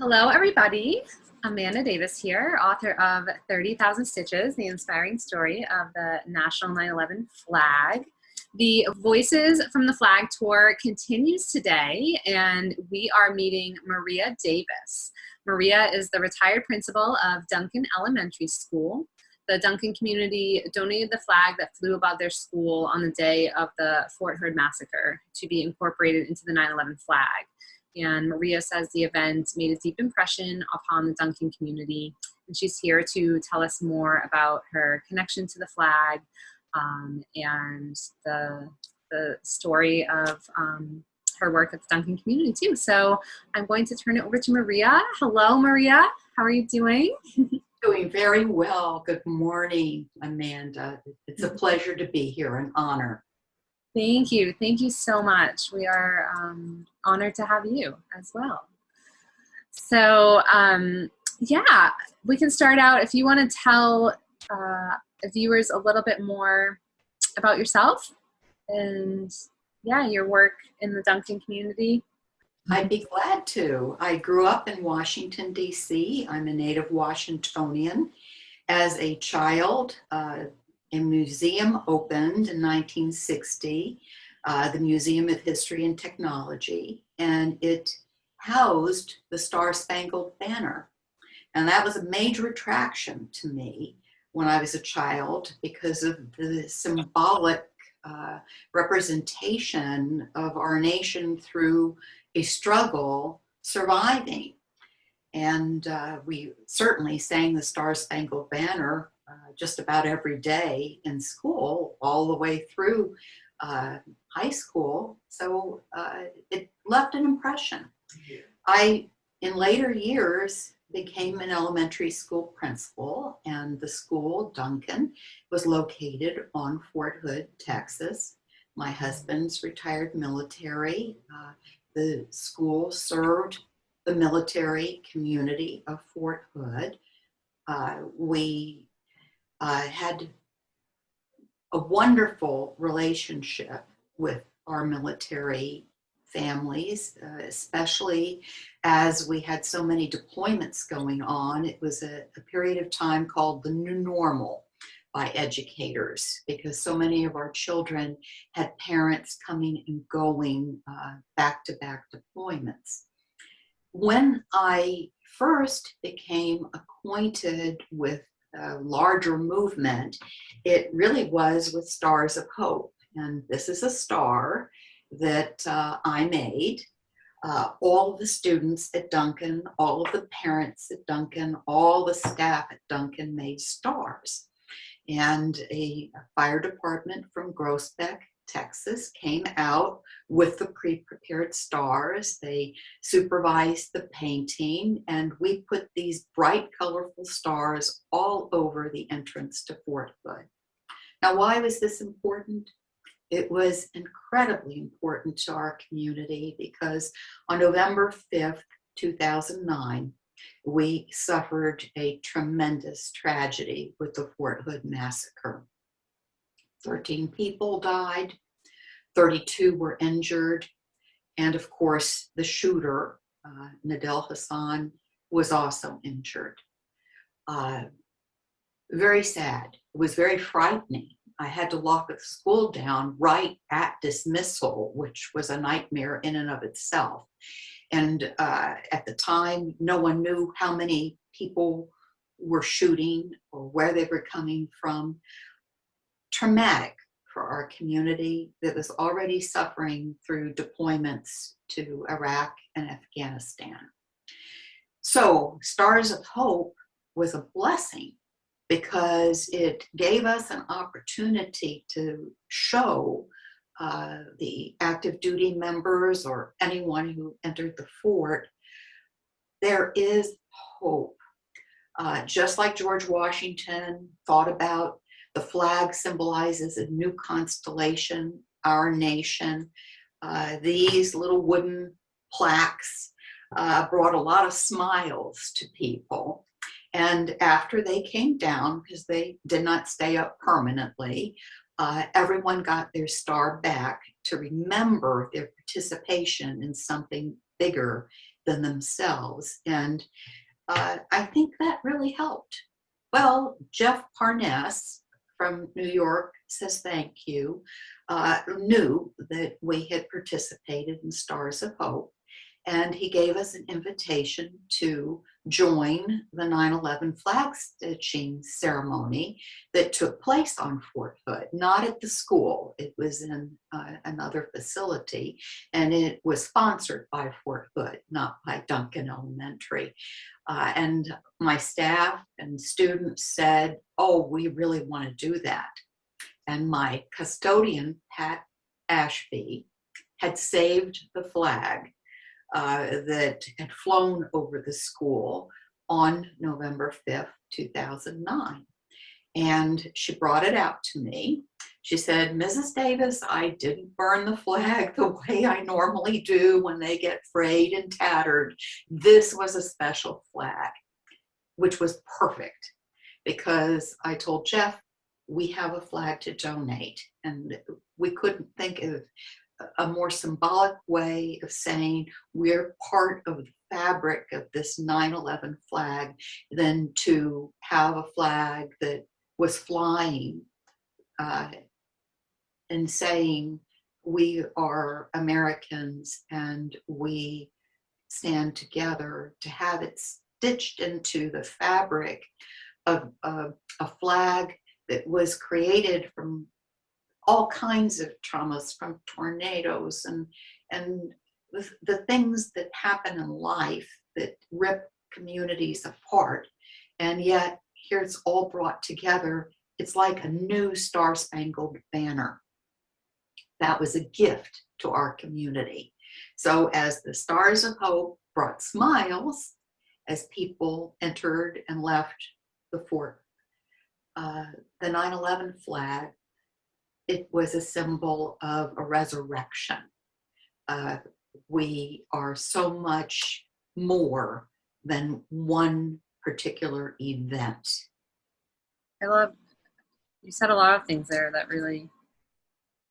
Hello, everybody. Amanda Davis here, author of 30,000 Stitches, the inspiring story of the National 9/11 flag. The Voices from the Flag tour continues today, and we are meeting Maria Davis. Maria is the retired principal of Duncan Elementary School. The Duncan community donated the flag that flew above their school on the day of the Fort Hood massacre to be incorporated into the 9/11 flag. And Maria says the event made a deep impression upon the Duncan community. And she's here to tell us more about her connection to the flag and the story of her work at the Duncan community too. So I'm going to turn it over to Maria. Hello, Maria. How are you doing? Doing very well. Good morning, Amanda. It's a pleasure to be here, an honor. Thank you. Thank you so much. We are honored to have you as well. So yeah, we can start out. If you want to tell viewers a little bit more about yourself and your work in the Duncan community. I'd be glad to. I grew up in Washington, D.C. I'm a native Washingtonian. As a child, a museum opened in 1960, the Museum of History and Technology, and it housed the Star-Spangled Banner. And that was a major attraction to me when I was a child because of the symbolic representation of our nation through a struggle surviving. And we certainly sang the Star-Spangled Banner just about every day in school, all the way through high school. So it left an impression. I, in later years, became an elementary school principal, and the school, Duncan, was located on Fort Hood, Texas. My husband's retired military. The school served the military community of Fort Hood. We had a wonderful relationship with our military families, especially as we had so many deployments going on. It was a period of time called the new normal by educators because so many of our children had parents coming and going back-to-back deployments. When I first became acquainted with a larger movement, it really was with Stars of Hope. And this is a star that I made. All of the students at Duncan, all of the parents at Duncan, all the staff at Duncan made stars. And a fire department from Groesbeck, Texas came out with the pre-prepared stars. They supervised the painting, and we put these bright, colorful stars all over the entrance to Fort Hood. Now, why was this important? It was incredibly important to our community because on November 5th, 2009, we suffered a tremendous tragedy with the Fort Hood massacre. 13 people died, 32 were injured, and of course, the shooter, Nadel Hassan, was also injured. Very sad. It was very frightening. I had to lock the school down right at dismissal, which was a nightmare in and of itself. And at the time, no one knew how many people were shooting or where they were coming from. Traumatic for our community that was already suffering through deployments to Iraq and Afghanistan. So Stars of Hope was a blessing because it gave us an opportunity to show the active duty members or anyone who entered the fort, there is hope. Just like George Washington thought about the flag symbolizes a new constellation, our nation. These little wooden plaques brought a lot of smiles to people. And after they came down, because they did not stay up permanently, everyone got their star back to remember their participation in something bigger than themselves. And I think that really helped. Well, Jeff Parness from New York says thank you, knew that we had participated in Stars of Hope, and he gave us an invitation to join the 9/11 flag stitching ceremony that took place on Fort Hood, not at the school. It was in another facility, and it was sponsored by Fort Hood, not by Duncan Elementary. And my staff and students said, oh, we really want to do that. And my custodian, Pat Ashby, had saved the flag that had flown over the school on November 5th, 2009. And she brought it out to me. She said, Mrs. Davis, I didn't burn the flag the way I normally do when they get frayed and tattered. This was a special flag, which was perfect because I told Jeff, we have a flag to donate. And we couldn't think of a more symbolic way of saying we're part of the fabric of this 9/11 flag than to have a flag that was flying and saying we are Americans and we stand together, to have it stitched into the fabric of a flag that was created from all kinds of traumas, from tornadoes and the things that happen in life that rip communities apart. And yet here it's all brought together. It's like a new Star-Spangled Banner. That was a gift to our community. So as the Stars of Hope brought smiles as people entered and left the fort, the 9/11 flag, it was a symbol of a resurrection. We are so much more than one particular event. I love, you said a lot of things there that really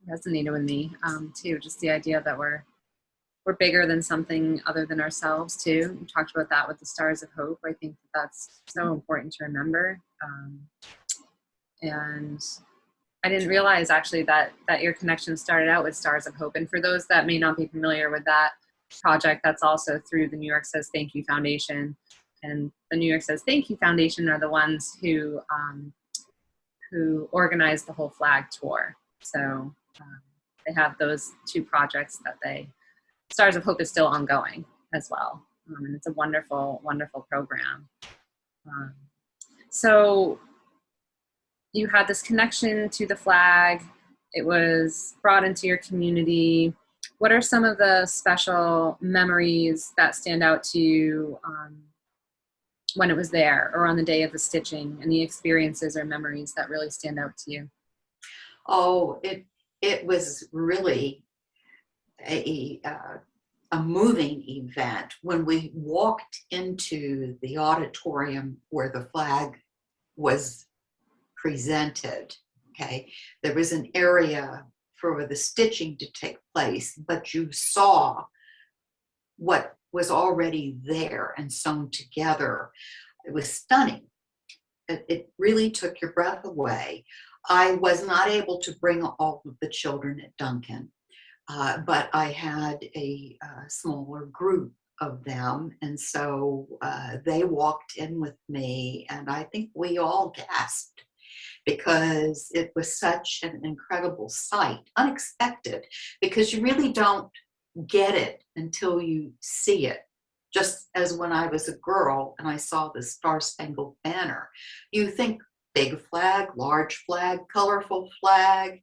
resonated with me too. Just the idea that we're bigger than something other than ourselves too. You talked about that with the Stars of Hope. I think that's so important to remember. And I didn't realize actually that your connection started out with Stars of Hope. And for those that may not be familiar with that project, that's also through the New York Says Thank You Foundation. And the New York Says Thank You Foundation are the ones who organized the whole flag tour. So they have those two projects that Stars of Hope is still ongoing as well. And it's a wonderful, wonderful program. So you had this connection to the flag. It was brought into your community. What are some of the special memories that stand out to you when it was there or on the day of the stitching, and the experiences or memories that really stand out to you? Oh, it was really a moving event when we walked into the auditorium where the flag was presented. Okay, there was an area for the stitching to take place, but you saw what was already there and sewn together. It was stunning. It really took your breath away. I was not able to bring all of the children at Duncan, but I had a smaller group of them, and so they walked in with me, and I think we all gasped because it was such an incredible sight, unexpected, because you really don't get it until you see it. Just as when I was a girl and I saw the Star-Spangled Banner, you think big flag, large flag, colorful flag,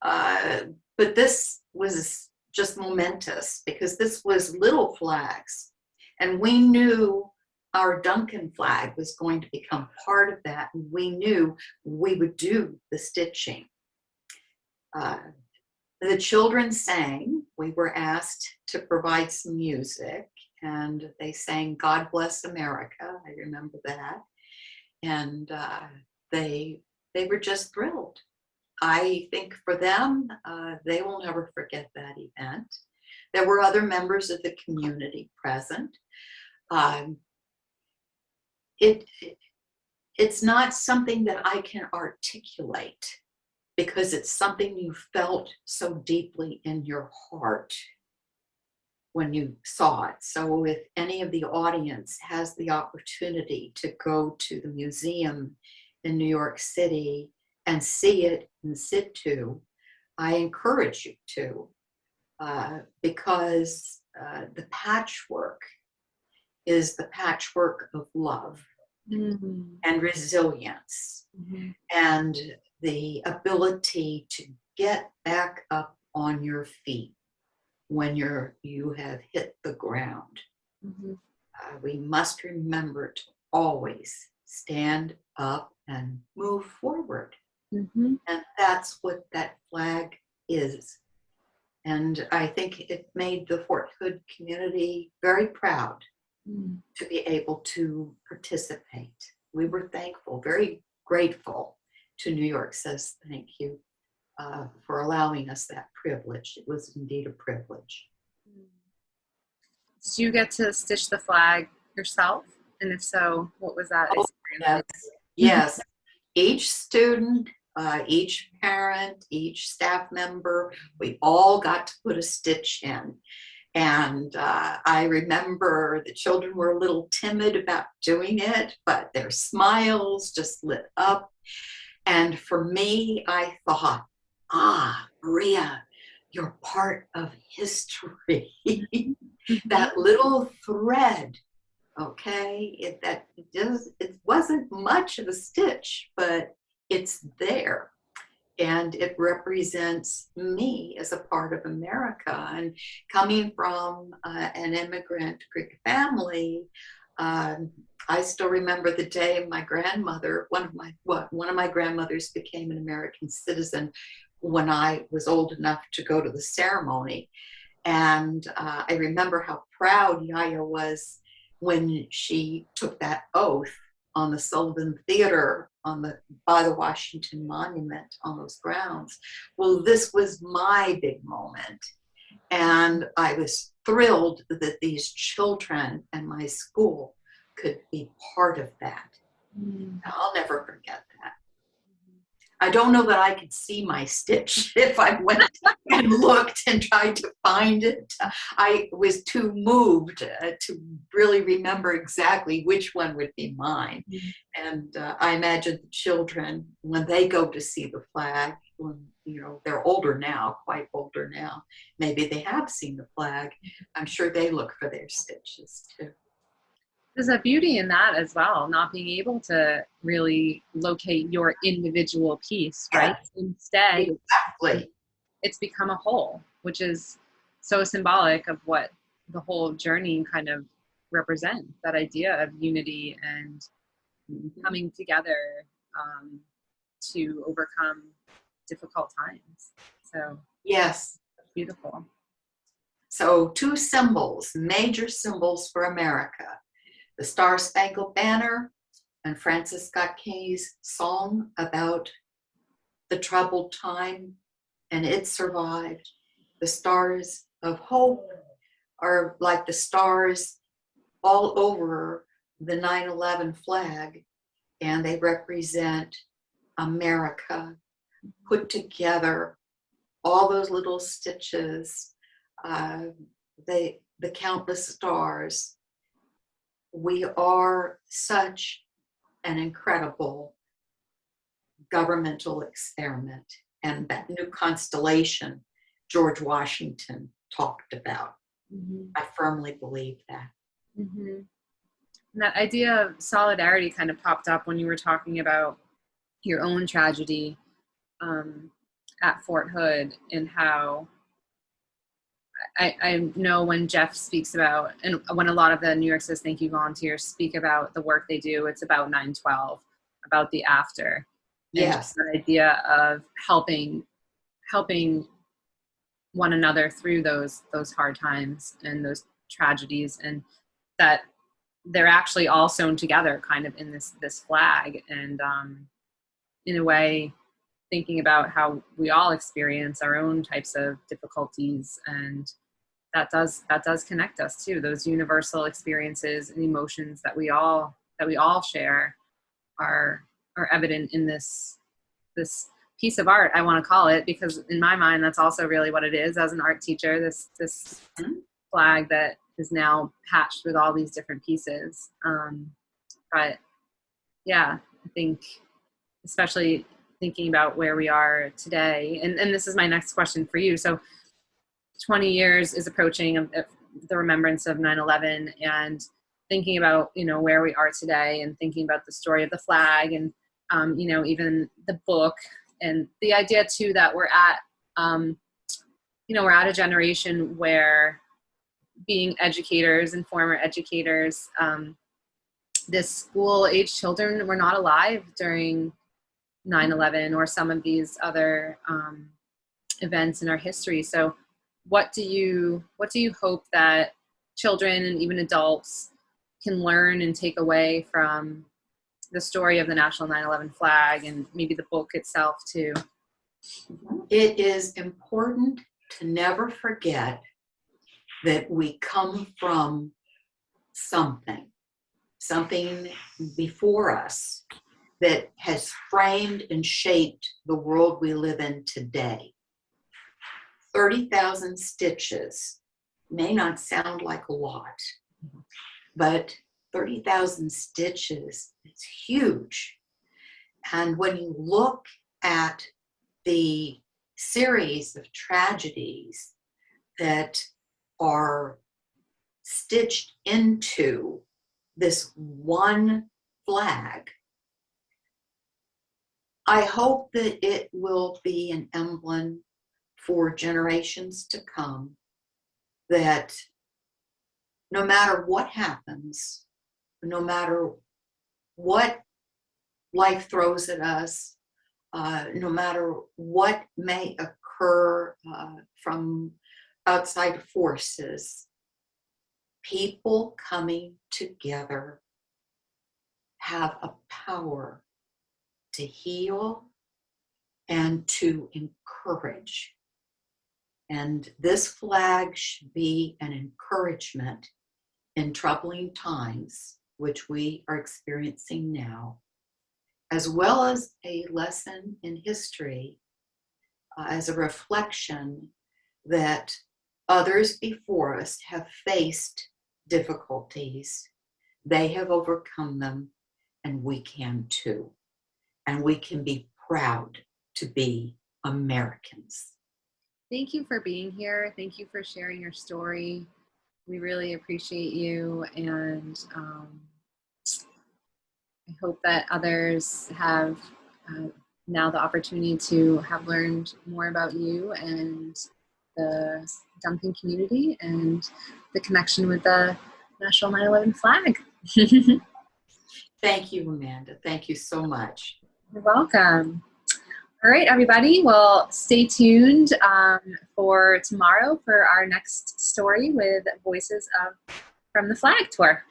but this was just momentous because this was little flags, and we knew our Duncan flag was going to become part of that, and we knew we would do the stitching. The children sang. We were asked to provide some music, and they sang God Bless America. I remember that. And they were just thrilled. I think for them, they will never forget that event. There were other members of the community present. Um, it, it's not something that I can articulate because it's something you felt so deeply in your heart when you saw it. So if any of the audience has the opportunity to go to the museum in New York City and see it in situ, I encourage you to, because the patchwork is the patchwork of love and resilience and the ability to get back up on your feet when you have hit the ground. We must remember to always stand up and move forward. And that's what that flag is. And I think it made the Fort Hood community very proud to be able to participate. We were thankful, very grateful to New York Says Thank You for allowing us that privilege. It was indeed a privilege. Did you get to stitch the flag yourself? And if so, what was that experience? Yes. Each student, each parent, each staff member, we all got to put a stitch in. And I remember the children were a little timid about doing it, but their smiles just lit up. And for me, I thought, Maria, you're part of history. That little thread, okay, it wasn't much of a stitch, but it's there. And it represents me as a part of America. And coming from an immigrant Greek family, I still remember the day my grandmother, one of my grandmothers became an American citizen when I was old enough to go to the ceremony. And I remember how proud Yaya was when she took that oath on the Sullivan Theater by the Washington Monument on those grounds. Well, this was my big moment. And I was thrilled that these children and my school could be part of that. I'll never forget that. I don't know that I could see my stitch if I went and looked and tried to find it. I was too moved to really remember exactly which one would be mine. And I imagine the children, when they go to see the flag, when they're older now, quite older now, maybe they have seen the flag, I'm sure they look for their stitches too. There's a beauty in that as well, not being able to really locate your individual piece, right? Yeah. Instead, exactly. It's become a whole, which is so symbolic of what the whole journey kind of represents, that idea of unity and coming together to overcome difficult times. So yes, beautiful. So 2 symbols, major symbols for America. The Star-Spangled Banner and Francis Scott Key's song about the troubled time, and it survived. The stars of hope are like the stars all over the 9/11 flag, and they represent America put together, all those little stitches, the countless stars. We are such an incredible governmental experiment, and that new constellation George Washington talked about. I firmly believe that. And that idea of solidarity kind of popped up when you were talking about your own tragedy at Fort Hood, and how I know when Jeff speaks about, and when a lot of the New York Says Thank You volunteers speak about the work they do, it's about 9/12, about the after. Yes. And that idea of helping one another through those hard times and those tragedies, and that they're actually all sewn together kind of in this flag. And in a way, thinking about how we all experience our own types of difficulties and that does connect us too. Those universal experiences and emotions that we all share are evident in this piece of art, I want to call it, because in my mind that's also really what it is as an art teacher, this flag that is now patched with all these different pieces. But yeah, I think especially thinking about where we are today, and this is my next question for you. So 20 years is approaching of the remembrance of 9/11, and thinking about, where we are today, and thinking about the story of the flag, and even the book, and the idea too that we're at a generation where, being educators and former educators, this school age children were not alive during 9/11 or some of these other events in our history. So what do you hope that children and even adults can learn and take away from the story of the National 9/11 flag, and maybe the book itself too? It is important to never forget that we come from something before us that has framed and shaped the world we live in today. 30,000 stitches may not sound like a lot, but 30,000 stitches, it's huge. And when you look at the series of tragedies that are stitched into this one flag, I hope that it will be an emblem for generations to come, that no matter what happens, no matter what life throws at us, no matter what may occur from outside forces, people coming together have a power to heal and to encourage. And this flag should be an encouragement in troubling times, which we are experiencing now, as well as a lesson in history, as a reflection that others before us have faced difficulties. They have overcome them, and we can too. And we can be proud to be Americans. Thank you for being here. Thank you for sharing your story. We really appreciate you, and I hope that others have now the opportunity to have learned more about you and the Duncan community and the connection with the National 9/11 flag. Thank you, Amanda. Thank you so much. You're welcome. All right, everybody. Well, stay tuned for tomorrow for our next story with Voices from the Flag Tour.